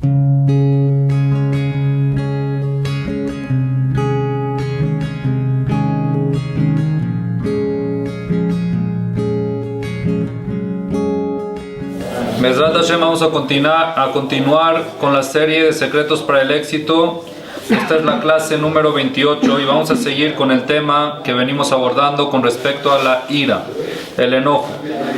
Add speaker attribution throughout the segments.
Speaker 1: Bezrat Hashem, vamos a continuar con la serie de secretos para el éxito. Esta es la clase número 28 y vamos a seguir con el tema que venimos abordando con respecto a la ira, el enojo.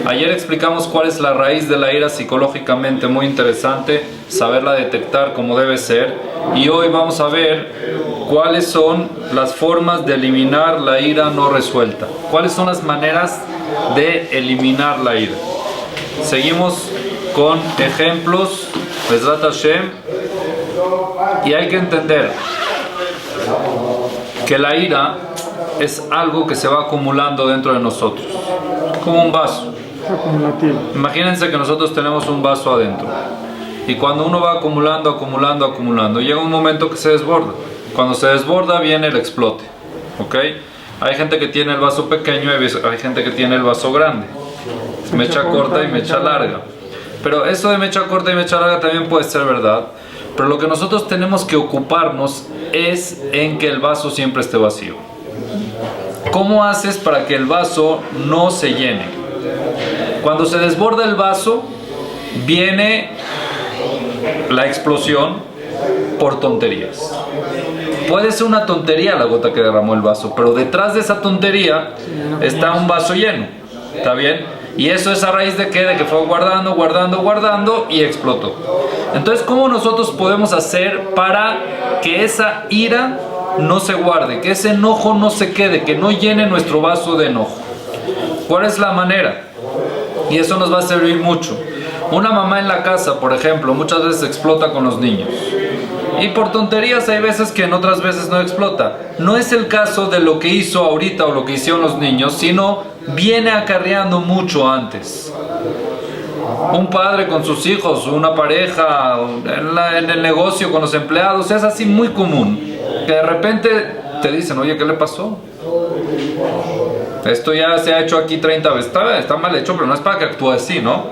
Speaker 1: Ayer explicamos cuál es la raíz de la ira psicológicamente, muy interesante saberla detectar como debe ser. Y hoy vamos a ver cuáles son las formas de eliminar la ira no resuelta. Cuáles son las maneras de eliminar la ira. Seguimos con ejemplos, Bezrat Hashem, y hay que entender que la ira es algo que se va acumulando dentro de nosotros, como un vaso. Imagínense que nosotros tenemos un vaso adentro, y cuando uno va acumulando, llega un momento que se desborda. Cuando se desborda viene el explote, ¿ok? Hay gente que tiene el vaso pequeño y hay gente que tiene el vaso grande, mecha corta y mecha larga. Pero eso de mecha corta y mecha larga también puede ser verdad, pero lo que nosotros tenemos que ocuparnos es en que el vaso siempre esté vacío. ¿Cómo haces para que el vaso no se llene? Cuando se desborda el vaso, viene la explosión por tonterías. Puede ser una tontería la gota que derramó el vaso, pero detrás de esa tontería está un vaso lleno, ¿está bien? Y eso es a raíz de ¿qué? De que fue guardando y explotó. Entonces, ¿cómo nosotros podemos hacer para que esa ira no se guarde, que ese enojo no se quede, que no llene nuestro vaso de enojo? ¿Cuál es la manera? Y eso nos va a servir mucho. Una mamá en la casa, por ejemplo, muchas veces explota con los niños. Y por tonterías hay veces que en otras veces no explota. No es el caso de lo que hizo ahorita o lo que hicieron los niños, sino viene acarreando mucho antes. Un padre con sus hijos, una pareja, en el negocio con los empleados, es así muy común. Que de repente te dicen, oye, ¿qué le pasó? Esto ya se ha hecho aquí 30 veces. Está mal hecho, pero no es para que actúe así, ¿no?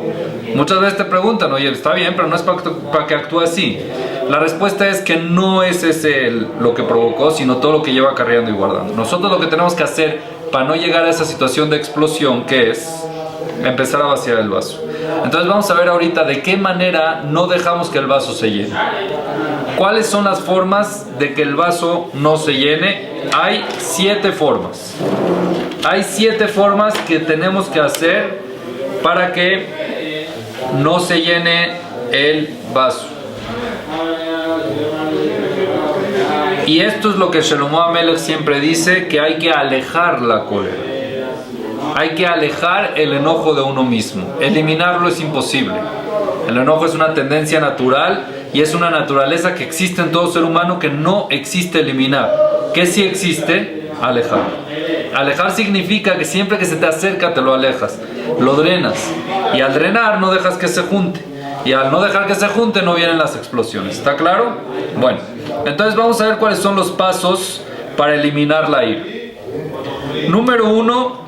Speaker 1: Muchas veces te preguntan, oye, está bien, pero no es para que actúe así. La respuesta es que no es ese lo que provocó, sino todo lo que lleva acarreando y guardando. Nosotros lo que tenemos que hacer para no llegar a esa situación de explosión, que es empezar a vaciar el vaso. Entonces vamos a ver ahorita de qué manera no dejamos que el vaso se llene. ¿Cuáles son las formas de que el vaso no se llene? Hay 7 formas. Hay 7 formas que tenemos que hacer para que no se llene el vaso. Y esto es lo que Shlomo HaMelech siempre dice, que hay que alejar la cólera. Hay que alejar el enojo de uno mismo. Eliminarlo es imposible. El enojo es una tendencia natural y es una naturaleza que existe en todo ser humano que no existe eliminar. ¿Qué sí existe? Alejar. Alejar significa que siempre que se te acerca te lo alejas, lo drenas. Y al drenar no dejas que se junte. Y al no dejar que se junte no vienen las explosiones. ¿Está claro? Bueno, entonces vamos a ver cuáles son los pasos para eliminar la ira. Número uno,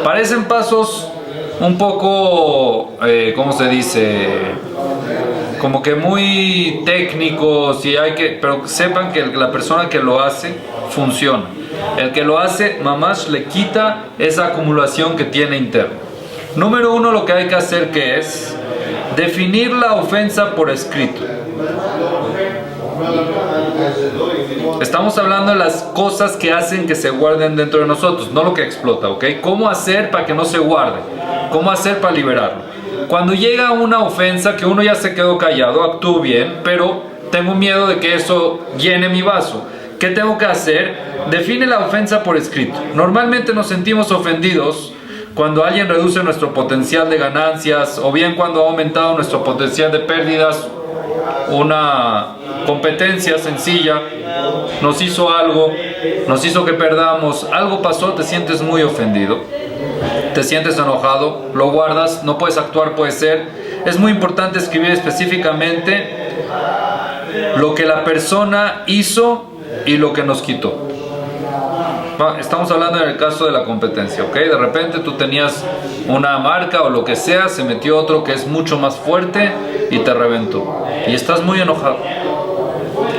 Speaker 1: parecen pasos un poco, ¿cómo se dice? Como que muy técnicos, pero sepan que la persona que lo hace funciona. El que lo hace, mamash, le quita esa acumulación que tiene interna. Número uno, lo que hay que hacer, que es definir la ofensa por escrito. Estamos hablando de las cosas que hacen que se guarden dentro de nosotros, no lo que explota, ¿ok? ¿Cómo hacer para que no se guarde? ¿Cómo hacer para liberarlo? Cuando llega una ofensa que uno ya se quedó callado, actúo bien, pero tengo miedo de que eso llene mi vaso. ¿Qué tengo que hacer? Define la ofensa por escrito. Normalmente nos sentimos ofendidos cuando alguien reduce nuestro potencial de ganancias o bien cuando ha aumentado nuestro potencial de pérdidas. Una competencia sencilla nos hizo algo, nos hizo que perdamos, algo pasó, te sientes muy ofendido, te sientes enojado, lo guardas, no puedes actuar, puede ser. Es muy importante escribir específicamente lo que la persona hizo y lo que nos quitó. Estamos hablando en el caso de la competencia, ¿ok? De repente tú tenías una marca o lo que sea, se metió otro que es mucho más fuerte y te reventó. Y estás muy enojado.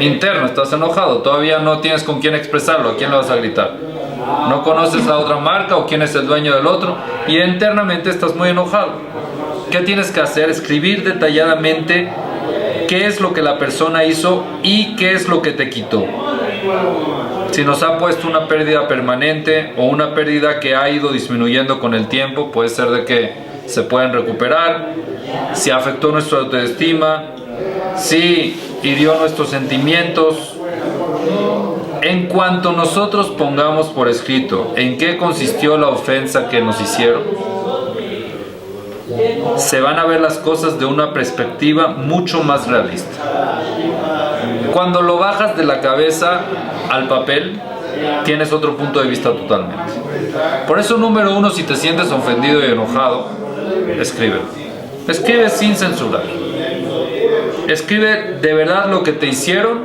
Speaker 1: Interno, estás enojado. Todavía no tienes con quién expresarlo. ¿A quién le vas a gritar? No conoces a otra marca o quién es el dueño del otro. Y internamente estás muy enojado. ¿Qué tienes que hacer? Escribir detalladamente qué es lo que la persona hizo y qué es lo que te quitó. Si nos ha puesto una pérdida permanente o una pérdida que ha ido disminuyendo con el tiempo, puede ser de que se pueden recuperar. Si afectó nuestra autoestima, si hirió nuestros sentimientos. En cuanto nosotros pongamos por escrito en qué consistió la ofensa que nos hicieron, se van a ver las cosas de una perspectiva mucho más realista. Cuando lo bajas de la cabeza al papel, tienes otro punto de vista totalmente. Por eso, número uno, si te sientes ofendido y enojado, escríbelo. Escribe sin censurar. Escribe de verdad lo que te hicieron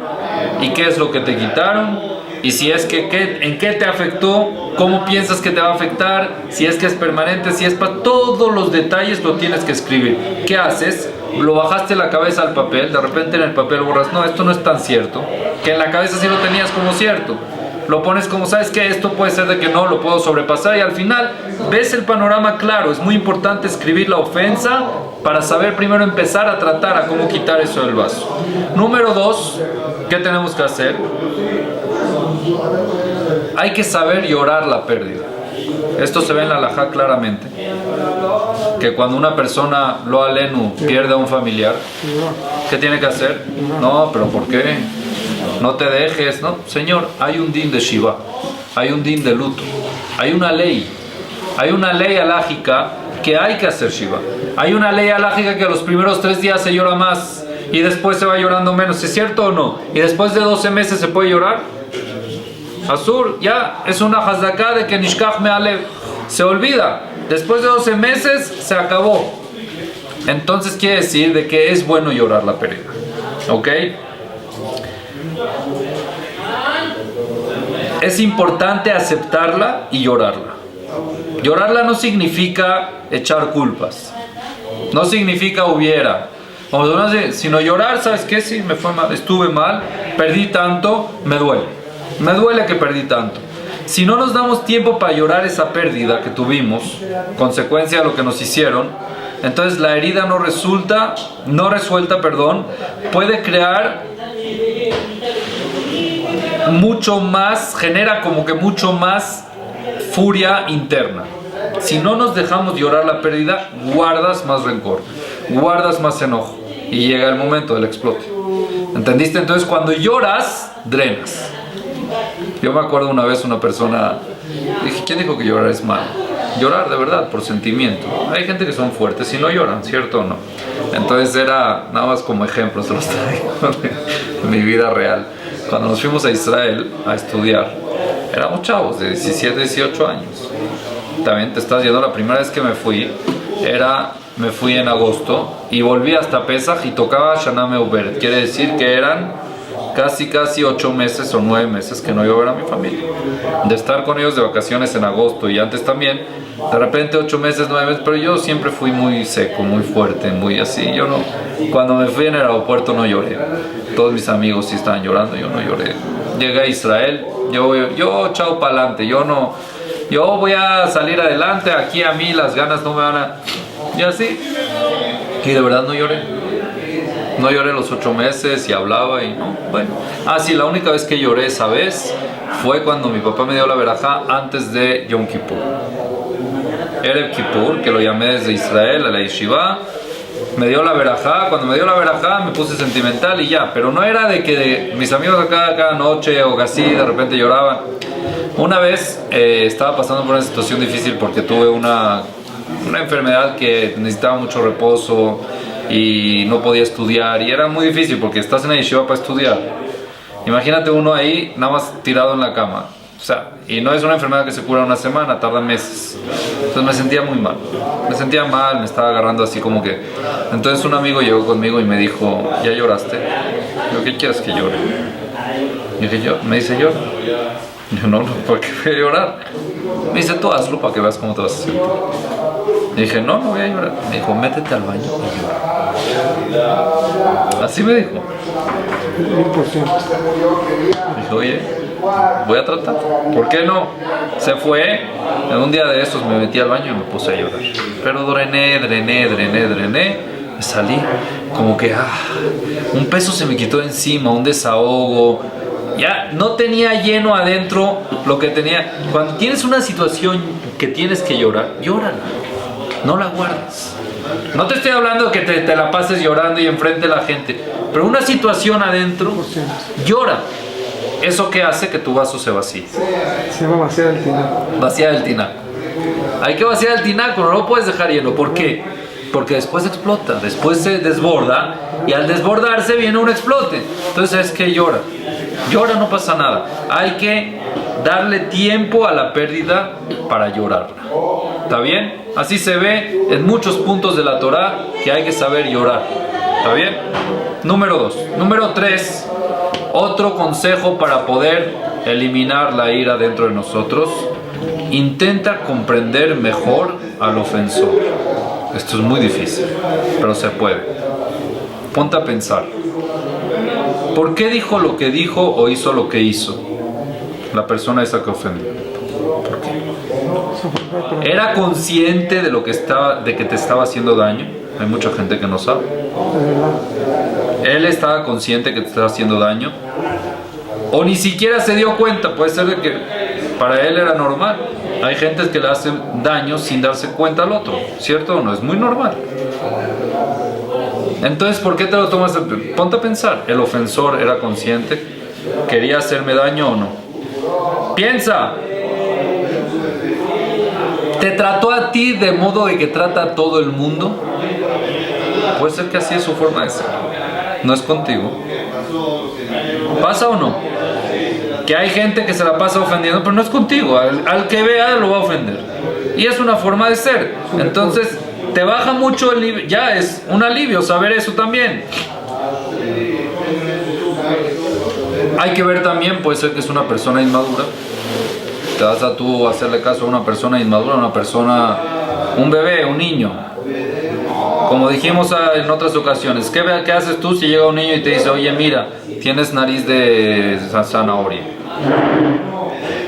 Speaker 1: y qué es lo que te quitaron, y si es que en qué te afectó, cómo piensas que te va a afectar, si es que es permanente, si es para todos los detalles lo tienes que escribir. ¿Qué haces? Lo bajaste la cabeza al papel, de repente en el papel borras, no, esto no es tan cierto, que en la cabeza sí lo tenías como cierto. Lo pones como, ¿sabes qué? Esto puede ser de que no, lo puedo sobrepasar, y al final ves el panorama claro. Es muy importante escribir la ofensa para saber primero empezar a tratar a cómo quitar eso del vaso. Número dos, ¿qué tenemos que hacer? Hay que saber llorar la pérdida. Esto se ve en la halajá claramente, que cuando una persona, lo alenu, pierde a un familiar, ¿qué tiene que hacer? No, pero ¿por qué? No te dejes, ¿no? Señor, hay un din de Shiva, hay un din de luto, hay una ley alágica que hay que hacer Shiva. Hay una ley alágica que a los primeros 3 días se llora más y después se va llorando menos, ¿es cierto o no? Y después de 12 meses se puede llorar. Azur, ya es una hazdaká de que Nishkach Me'alev se olvida. Después de 12 meses se acabó. Entonces quiere decir de que es bueno llorar la pérdida, ¿ok? Es importante aceptarla y llorarla. Llorarla no significa echar culpas, no significa hubiera, sino llorar, ¿sabes qué? Si me fue mal, estuve mal, perdí tanto, me duele que perdí tanto. Si no nos damos tiempo para llorar esa pérdida que tuvimos, consecuencia de lo que nos hicieron, entonces la herida no resuelta, puede crear mucho más, genera como que mucho más furia interna. Si no nos dejamos llorar la pérdida, guardas más rencor, guardas más enojo y llega el momento del explote. ¿Entendiste? Entonces cuando lloras, drenas. Yo me acuerdo una vez una persona, dije, ¿quién dijo que llorar es malo? Llorar de verdad, por sentimiento. Hay gente que son fuertes y no lloran, ¿cierto o no? Entonces era, nada más como ejemplo, se los traigo de mi vida real. Cuando nos fuimos a Israel a estudiar, éramos chavos de 17, 18 años. También te estás yendo, la primera vez que me fui en agosto y volví hasta Pesach y tocaba Shana Meuberet. Quiere decir que eran casi 8 meses o 9 meses que no iba a ver a mi familia. De estar con ellos de vacaciones en agosto y antes también, de repente 8 meses, 9 meses, pero yo siempre fui muy seco, muy fuerte, muy así. Yo no, cuando me fui en el aeropuerto no lloré. Todos mis amigos sí estaban llorando, yo no lloré. Llegué a Israel, yo chao para adelante, yo voy a salir adelante, aquí a mí las ganas no me van a... Y así, y de verdad no lloré. No lloré los 8 meses y hablaba y no, bueno. Sí, la única vez que lloré esa vez fue cuando mi papá me dio la verajá antes de Yom Kippur. Erev Kippur, que lo llamé desde Israel a la yeshiva, me dio la verajá. Cuando me dio la verajá me puse sentimental y ya, pero no era de que mis amigos acá cada noche o así de repente lloraban. Una vez estaba pasando por una situación difícil porque tuve una enfermedad que necesitaba mucho reposo y no podía estudiar y era muy difícil porque estás en la yeshiva para estudiar. Imagínate uno ahí nada más tirado en la cama, o sea, y no es una enfermedad que se cura en una semana, tarda meses. Entonces me sentía muy mal, me estaba agarrando así como que. Entonces un amigo llegó conmigo y me dijo, ¿ya lloraste? Yo, ¿qué quieres que llore? Y dije, me dice, llora. Yo no, ¿por qué voy a llorar? Me dice, tú hazlo para que veas cómo te vas a sentir. Le dije, no voy a llorar. Me dijo, métete al baño y llora. Así me dijo. 100%. Dije, oye, voy a tratar. ¿Por qué no? Se fue. En un día de estos me metí al baño y me puse a llorar. Pero drené. Me salí como que un peso se me quitó de encima, un desahogo. Ya no tenía lleno adentro lo que tenía. Cuando tienes una situación que tienes que llorar, llórala. No la guardes. No te estoy hablando que te la pases llorando y enfrente de la gente. Pero una situación adentro, llora. ¿Eso qué hace? Que tu vaso se vacíe.
Speaker 2: Se llama vaciar el tinaco.
Speaker 1: Vaciar el tinaco. Hay que vaciar el tinaco, no lo puedes dejar lleno. ¿Por qué? Porque después explota, después se desborda y al desbordarse viene un explote. Entonces es que llora. Llora, no pasa nada. Hay que darle tiempo a la pérdida para llorarla. ¿Está bien? Así se ve en muchos puntos de la Torá que hay que saber llorar. ¿Está bien? Número 2. Número 3. Otro consejo para poder eliminar la ira dentro de nosotros. Intenta comprender mejor al ofensor. Esto es muy difícil, pero se puede. Ponte a pensar. ¿Por qué dijo lo que dijo o hizo lo que hizo la persona esa que ofendió? ¿Por qué? ¿Era consciente de que te estaba haciendo daño? Hay mucha gente que no sabe. ¿Él estaba consciente que te estaba haciendo daño? ¿O ni siquiera se dio cuenta? Puede ser de que para él era normal. Hay gente que le hace daño sin darse cuenta al otro, ¿cierto o no? Es muy normal. Entonces, ¿por qué te lo tomas? Ponte a pensar, ¿el ofensor era consciente? ¿Quería hacerme daño o no? Piensa. ¿Te trató a ti de modo de que trata a todo el mundo? Puede ser que así es su forma de ser. No es contigo. ¿Pasa o no? Que hay gente que se la pasa ofendiendo, pero no es contigo. Al que vea lo va a ofender. Y es una forma de ser. Entonces, te baja mucho el... Ya es un alivio saber eso también. Hay que ver también, puede ser que es una persona inmadura. Te vas a tú hacerle caso a una persona inmadura, un bebé, un niño. Como dijimos en otras ocasiones, ¿qué haces tú si llega un niño y te dice, oye, mira, tienes nariz de zanahoria?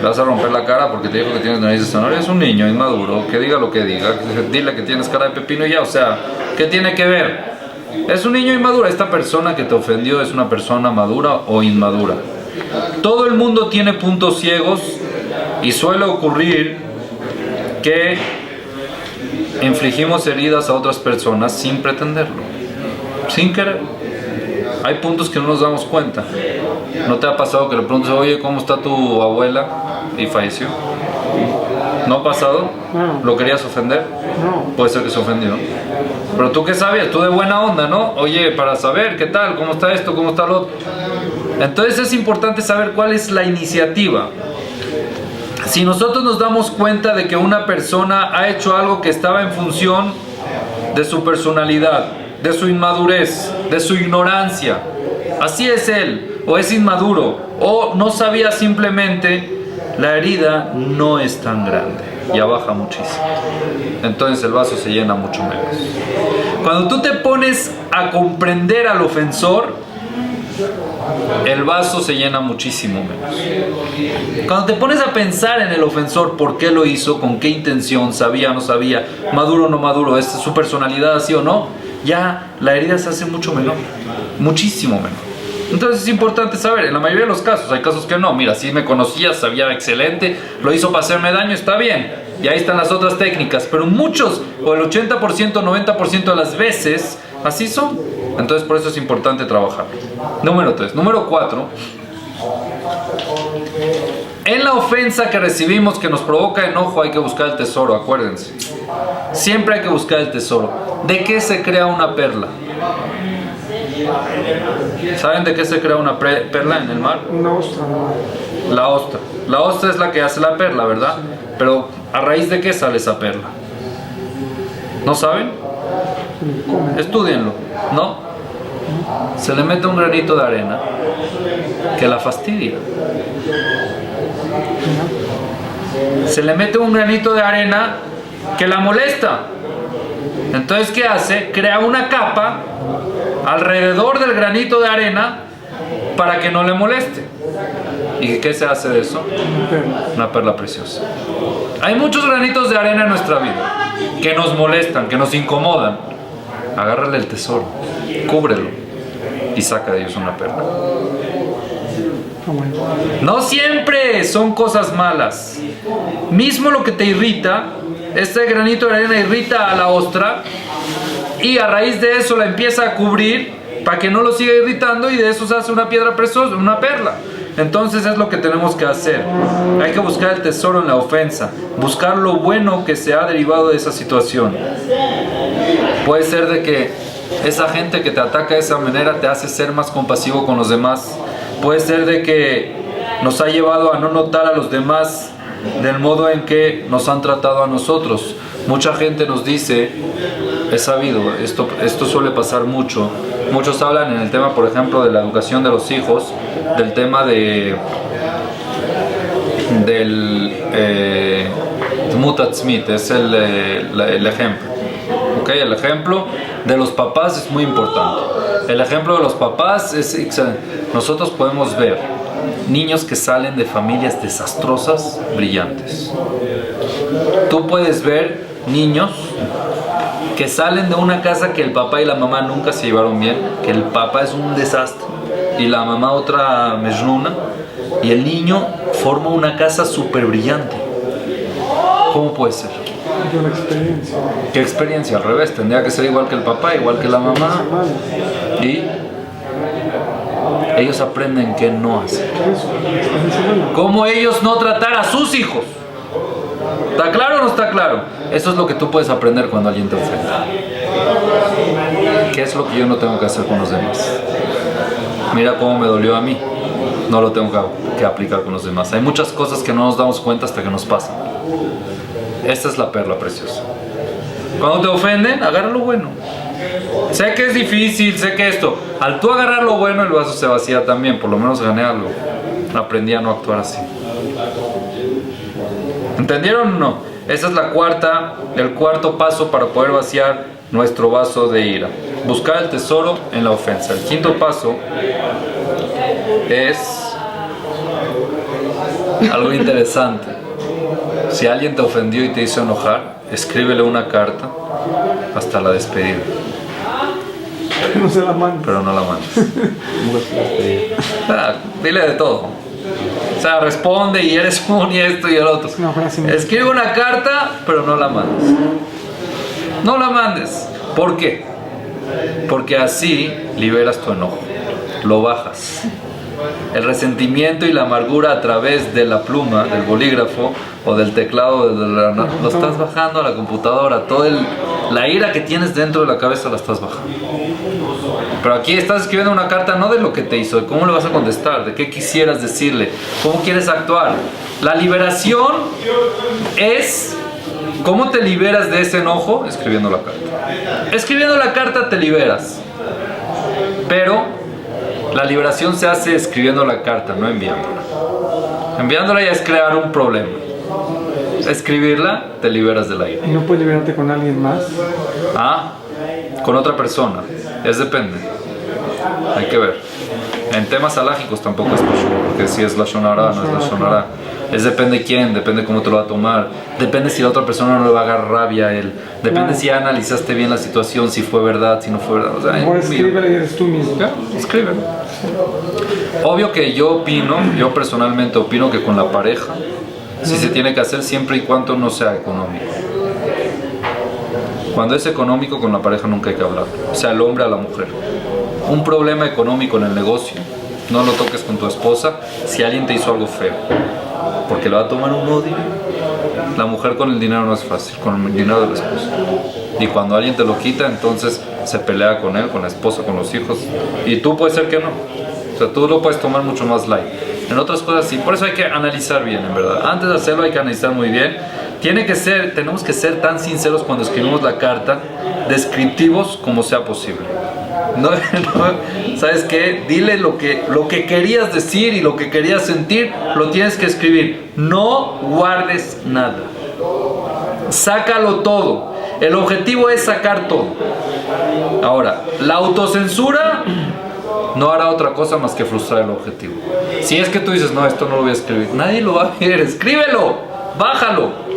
Speaker 1: ¿Le vas a romper la cara porque te dijo que tienes nariz de zanahoria? Es un niño inmaduro, que diga lo que diga, dile que tienes cara de pepino y ya, o sea, ¿qué tiene que ver? Es un niño inmaduro. Esta persona que te ofendió es una persona madura o inmadura. Todo el mundo tiene puntos ciegos y suele ocurrir que infligimos heridas a otras personas sin pretenderlo, sin querer. Hay puntos que no nos damos cuenta. ¿No te ha pasado que le preguntas, oye, ¿cómo está tu abuela? Y falleció. ¿No ha pasado?
Speaker 2: No.
Speaker 1: ¿Lo querías ofender?
Speaker 2: No.
Speaker 1: Puede ser que se ofendió. Pero tú qué sabías, tú de buena onda, ¿no? Oye, para saber qué tal, cómo está esto, cómo está lo otro. Entonces es importante saber cuál es la iniciativa. Si nosotros nos damos cuenta de que una persona ha hecho algo que estaba en función de su personalidad, de su inmadurez, de su ignorancia, así es él, o es inmaduro, o no sabía simplemente, la herida no es tan grande, ya baja muchísimo. Entonces el vaso se llena mucho menos. Cuando tú te pones a comprender al ofensor, el vaso se llena muchísimo menos. Cuando te pones a pensar en el ofensor, por qué lo hizo, con qué intención, sabía o no sabía, maduro o no maduro, es su personalidad así o no, ya la herida se hace mucho menor, muchísimo menor. Entonces es importante saber, en la mayoría de los casos, hay casos que no, mira, si me conocía, sabía excelente, lo hizo para hacerme daño, está bien, y ahí están las otras técnicas, pero muchos, o el 80%, 90% de las veces, así son. Entonces por eso es importante trabajar. Número 3. Número 4. En la ofensa que recibimos que nos provoca enojo hay que buscar el tesoro, acuérdense. Siempre hay que buscar el tesoro. ¿De qué se crea una perla? ¿Saben de qué se crea una perla en el mar?
Speaker 2: Una ostra.
Speaker 1: La ostra. La ostra es la que hace la perla, ¿verdad? Pero ¿a raíz de qué sale esa perla? ¿No saben? Estudienlo, ¿no? se le mete un granito de arena que la fastidia. Se le mete un granito de arena que la molesta. Entonces, ¿qué hace? Crea una capa alrededor del granito de arena para que no le moleste. ¿Y qué se hace de eso? Una perla preciosa. Hay muchos granitos de arena en nuestra vida que nos molestan, que nos incomodan. Agárrale el tesoro, cúbrelo y saca de ellos una perla. No siempre son cosas malas. Mismo lo que te irrita, este granito de arena irrita a la ostra y a raíz de eso la empieza a cubrir para que no lo siga irritando y de eso se hace una piedra preciosa, una perla. Entonces es lo que tenemos que hacer. Hay que buscar el tesoro en la ofensa, buscar lo bueno que se ha derivado de esa situación. Puede ser de que esa gente que te ataca de esa manera te hace ser más compasivo con los demás. Puede ser de que nos ha llevado a no notar a los demás del modo en que nos han tratado a nosotros. Mucha gente nos dice, he sabido, esto suele pasar mucho. Muchos hablan en el tema, por ejemplo, de la educación de los hijos, del tema del Mutat Smith, es el ejemplo. ¿Okay? El ejemplo de los papás es muy importante. El ejemplo de los papás es excelente. Nosotros podemos ver niños que salen de familias desastrosas, brillantes. Tú puedes ver niños que salen de una casa que el papá y la mamá nunca se llevaron bien, que el papá es un desastre y la mamá otra mejnuna, y el niño forma una casa súper brillante. ¿Cómo puede ser?
Speaker 2: Una experiencia.
Speaker 1: ¿Qué experiencia? Al revés, tendría que ser igual que el papá, igual que la mamá. Y ellos aprenden qué no hacer. ¿Cómo ellos no tratar a sus hijos? ¿Está claro o no está claro? Eso es lo que tú puedes aprender cuando alguien te ofende. ¿Qué es lo que yo no tengo que hacer con los demás? Mira cómo me dolió a mí. No lo tengo que aplicar con los demás. Hay muchas cosas que no nos damos cuenta hasta que nos pasan. Esta es la perla preciosa. Cuando te ofenden, agarra lo bueno. Sé que es difícil, sé que esto. Al tú agarrar lo bueno, el vaso se vacía también. Por lo menos gané algo. Aprendí a no actuar así. ¿Entendieron o no? Esa es el cuarto paso para poder vaciar nuestro vaso de ira. Buscar el tesoro en la ofensa. El quinto paso es algo interesante. Si alguien te ofendió y te hizo enojar, escríbele una carta hasta la despedida.
Speaker 2: No se la mandes.
Speaker 1: Pero no la mandes. Dile de todo. O sea, responde y eres un y esto y el otro. Escribe una carta, pero no la mandes. No la mandes. ¿Por qué? Porque así liberas tu enojo. Lo bajas. El resentimiento y la amargura a través de la pluma, del bolígrafo o del teclado, lo estás bajando a la computadora. Toda la ira que tienes dentro de la cabeza la estás bajando. Pero aquí estás escribiendo una carta no de lo que te hizo, de cómo le vas a contestar, de qué quisieras decirle, cómo quieres actuar. La liberación es cómo te liberas de ese enojo escribiendo la carta. Escribiendo la carta te liberas, pero la liberación se hace escribiendo la carta, no enviándola. Enviándola ya es crear un problema. Escribirla te liberas de la ira.
Speaker 2: ¿Y no puedes liberarte con alguien más?
Speaker 1: Con otra persona. Depende. Hay que ver. En temas alágicos tampoco es posible, porque si es lashon hara, no es lashon hara. Depende quién, depende cómo te lo va a tomar. Depende si la otra persona no le va a agarrar rabia a él. Depende si ya analizaste bien la situación, si fue verdad, si no fue verdad. O sea,
Speaker 2: escríbele y eres tú mismo.
Speaker 1: Escríbelo. Obvio que yo personalmente opino que con la pareja, sí se tiene que hacer siempre y cuando no sea económico. Cuando es económico, con la pareja nunca hay que hablar. O sea, el hombre a la mujer. Un problema económico en el negocio, no lo toques con tu esposa si alguien te hizo algo feo, porque le va a tomar un odio. La mujer con el dinero no es fácil, con el dinero de la esposa. Y cuando alguien te lo quita, entonces se pelea con él, con la esposa, con los hijos. Y tú puede ser que no. O sea, tú lo puedes tomar mucho más light. En otras cosas sí. Por eso hay que analizar bien, en verdad. Antes de hacerlo hay que analizar muy bien. Tenemos que ser tan sinceros cuando escribimos la carta, descriptivos como sea posible. ¿Sabes qué? Dile lo que querías decir y lo que querías sentir, lo tienes que escribir. No guardes nada. Sácalo todo. El objetivo es sacar todo. Ahora, la autocensura no hará otra cosa más que frustrar el objetivo. Si es que tú dices, no, esto no lo voy a escribir, nadie lo va a ver, escríbelo, bájalo.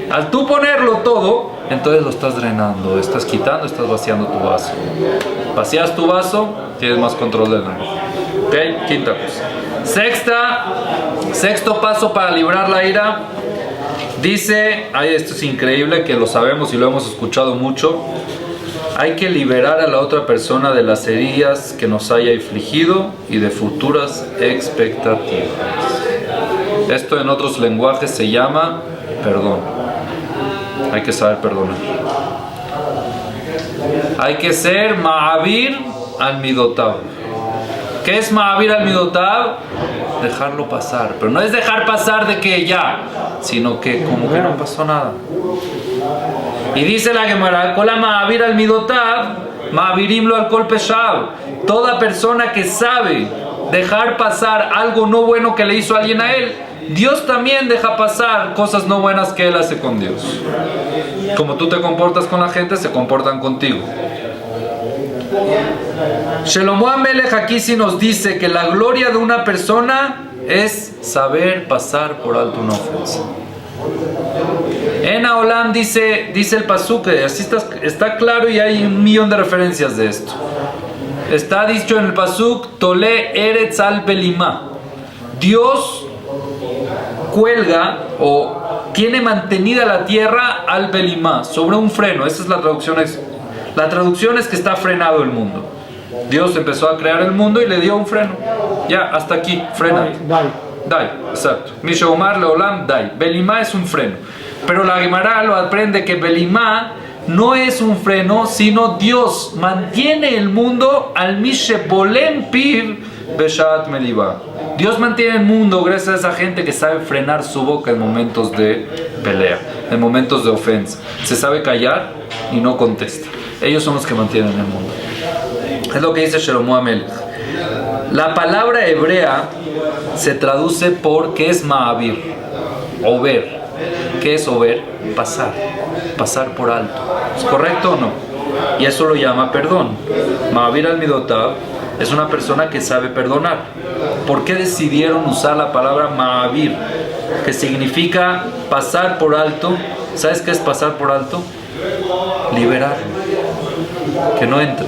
Speaker 1: Al tú ponerlo todo, entonces lo estás drenando, estás quitando, estás vaciando tu vaso. Vacías tu vaso, tienes más control del reloj. ¿Ok? Quinta cosa. Sexto paso para librar la ira. Dice, esto es increíble, que lo sabemos y lo hemos escuchado mucho. Hay que liberar a la otra persona de las heridas que nos haya infligido y de futuras expectativas. Esto en otros lenguajes se llama perdón. Hay que saber perdonar. Hay que ser Ma'avir al Midotav. ¿Qué es Ma'avir al Midotav? Dejarlo pasar. Pero no es dejar pasar de que ya, sino que como que no pasó nada. Y dice la Gemara, Kola Ma'avir al Midotav, Ma'avirimlo al Kol Peshav. Toda persona que sabe dejar pasar algo no bueno que le hizo alguien a él, Dios también deja pasar cosas no buenas que él hace con Dios. Como tú te comportas con la gente, se comportan contigo. Shelomo HaMelech aquí sí nos dice que la gloria de una persona es saber pasar por alto una ofensa. En Haolam dice el pasuk, así está claro y hay 1.000.000 de referencias de esto. Está dicho en el pasuk, Tole Eretz al Belimá. Dios cuelga o tiene mantenida la tierra al Belimá, sobre un freno. Esa es la traducción. La traducción es que está frenado el mundo. Dios empezó a crear el mundo y le dio un freno. Ya, hasta aquí, frena. Dai, exacto. Mishomar Leolam Dai. Belimá es un freno. Pero la Gemara lo aprende que Belimá no es un freno, sino Dios mantiene el mundo al Mishebolem Piv Beshat Melibá. Dios mantiene el mundo gracias a esa gente que sabe frenar su boca en momentos de pelea, en momentos de ofensa. Se sabe callar y no contesta. Ellos son los que mantienen el mundo. Es lo que dice Shelomo HaMelech. La palabra hebrea se traduce por ¿qué es Ma'avir? Over. ¿Qué es over? Pasar por alto. ¿Es correcto o no? Y eso lo llama perdón. Ma'avir al Midotav es una persona que sabe perdonar. ¿Por qué decidieron usar la palabra Ma'avir? Que significa pasar por alto. ¿Sabes qué es pasar por alto? Liberarlo. Que no entre.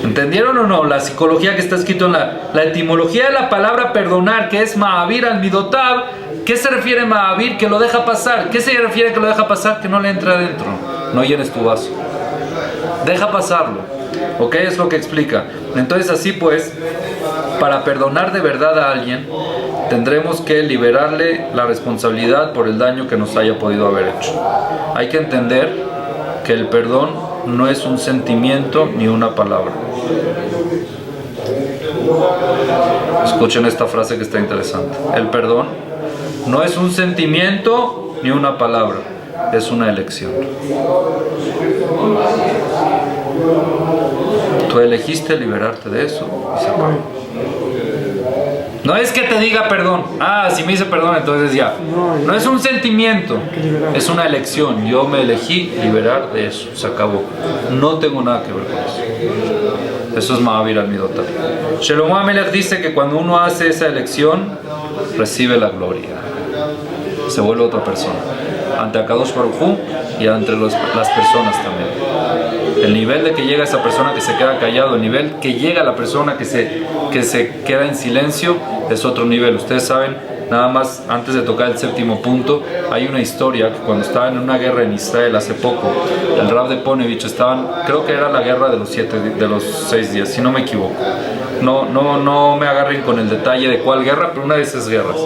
Speaker 1: ¿Entendieron o no? La psicología que está escrito en la etimología de la palabra perdonar, que es Ma'avir al Midotav. ¿Qué se refiere Ma'avir? Que lo deja pasar. ¿Qué se refiere que lo deja pasar? Que no le entra adentro. No llenes tu vaso. Deja pasarlo. ¿Ok? Es lo que explica. Entonces así pues, para perdonar de verdad a alguien, tendremos que liberarle la responsabilidad por el daño que nos haya podido haber hecho. Hay que entender que el perdón no es un sentimiento ni una palabra. Escuchen esta frase que está interesante. El perdón no es un sentimiento ni una palabra, es una elección. Tú elegiste liberarte de eso y se acabó. No es que te diga perdón. Si me dice perdón, entonces ya. No es un sentimiento, es una elección. Yo me elegí liberar de eso, se acabó. No tengo nada que ver con eso. Eso es Ma'avir al Midotav. Shelomo HaMelech dice que cuando uno hace esa elección, recibe la gloria. Se vuelve otra persona. Ante Akadosh Baruj Hu y ante las personas también. El nivel de que llega esa persona que se queda callado, el nivel que llega la persona que se queda en silencio, es otro nivel. Ustedes saben, nada más antes de tocar el séptimo punto, hay una historia que cuando estaban en una guerra en Israel hace poco, el Rav de Ponevich creo que era la guerra de los 6 días, si no me equivoco. No me agarren con el detalle de cuál guerra, pero una de esas guerras.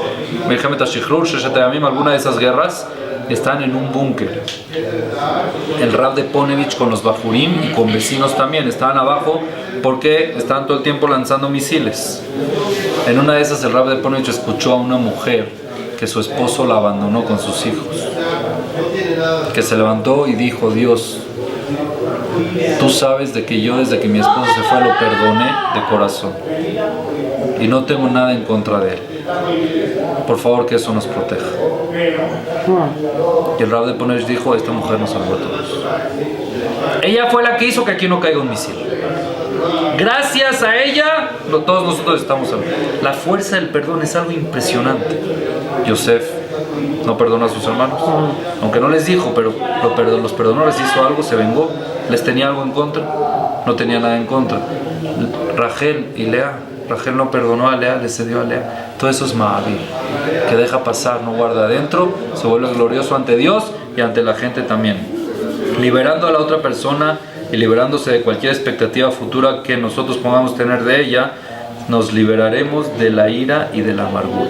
Speaker 1: Milchemet HaShichrur, Sheshet Hayamim, alguna de esas guerras, están en un búnker. El Rav de Ponevich con los Bajurim y con vecinos también estaban abajo porque estaban todo el tiempo lanzando misiles. En una de esas el Rav de Ponevich escuchó a una mujer que su esposo la abandonó con sus hijos, que se levantó y dijo: Dios, Tú sabes de que yo desde que mi esposo se fue lo perdoné de corazón y no tengo nada en contra de él. Por favor, que eso nos proteja. Y el Rab de Ponesh dijo, esta mujer nos salvó a todos. Ella fue la que hizo que aquí no caiga un misil. Gracias a ella, todos nosotros estamos salvos. La fuerza del perdón es algo impresionante. Yosef no perdonó a sus hermanos, aunque no les dijo, pero los perdonó, les hizo algo, se vengó. ¿Les tenía algo en contra? No tenía nada en contra. Rachel y Lea, Rachel no perdonó a Lea, le cedió a Lea. Todo eso es Mahavir, que deja pasar, no guarda adentro, se vuelve glorioso ante Dios y ante la gente también, liberando a la otra persona y liberándose de cualquier expectativa futura que nosotros podamos tener de ella. Nos liberaremos de la ira y de la amargura.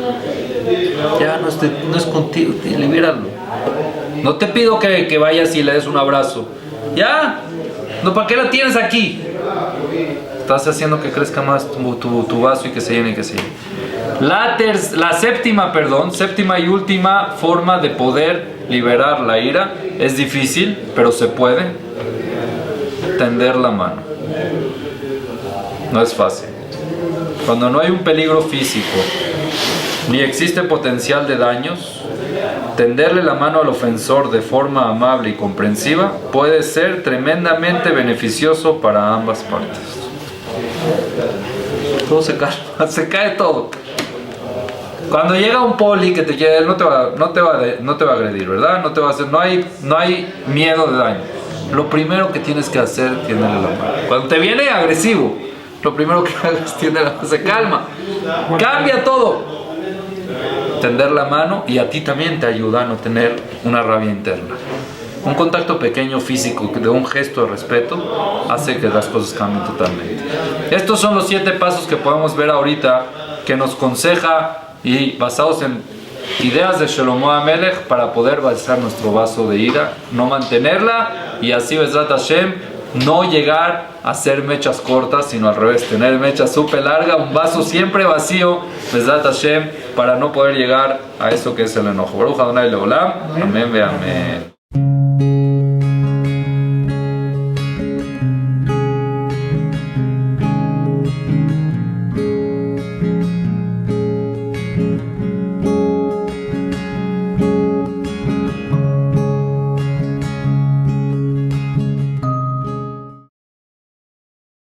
Speaker 1: Ya no es contigo, libéralo. No te pido que vayas y le des un abrazo. Ya, no, ¿para qué la tienes aquí? Estás haciendo que crezca más tu vaso y que se llene y que se llene. La séptima y última forma de poder liberar la ira, es difícil, pero se puede. Tender la mano. No es fácil. Cuando no hay un peligro físico ni existe potencial de daños, tenderle la mano al ofensor de forma amable y comprensiva puede ser tremendamente beneficioso para ambas partes. Todo se calma, se cae todo. Cuando llega un poli que te quiere, no te va a agredir, ¿verdad? No te va a hacer, no hay miedo de daño. Lo primero que tienes que hacer, tiéndele la mano. Cuando te viene agresivo, lo primero que hagas, tiéndele la mano, se calma, cambia todo. Tender la mano, y a ti también te ayuda a no tener una rabia interna. Un contacto pequeño físico de un gesto de respeto hace que las cosas cambien totalmente. Estos son los 7 pasos que podemos ver ahorita, que nos aconseja, y basados en ideas de Shlomo HaMelech, para poder vaciar nuestro vaso de ira, no mantenerla, y así Bezrat Hashem no llegar a hacer mechas cortas, sino al revés, tener mechas súper larga, un vaso siempre vacío, Bezrat Hashem, para no poder llegar a eso que es el enojo. Baruch Adonai Leolam, amén ve amén.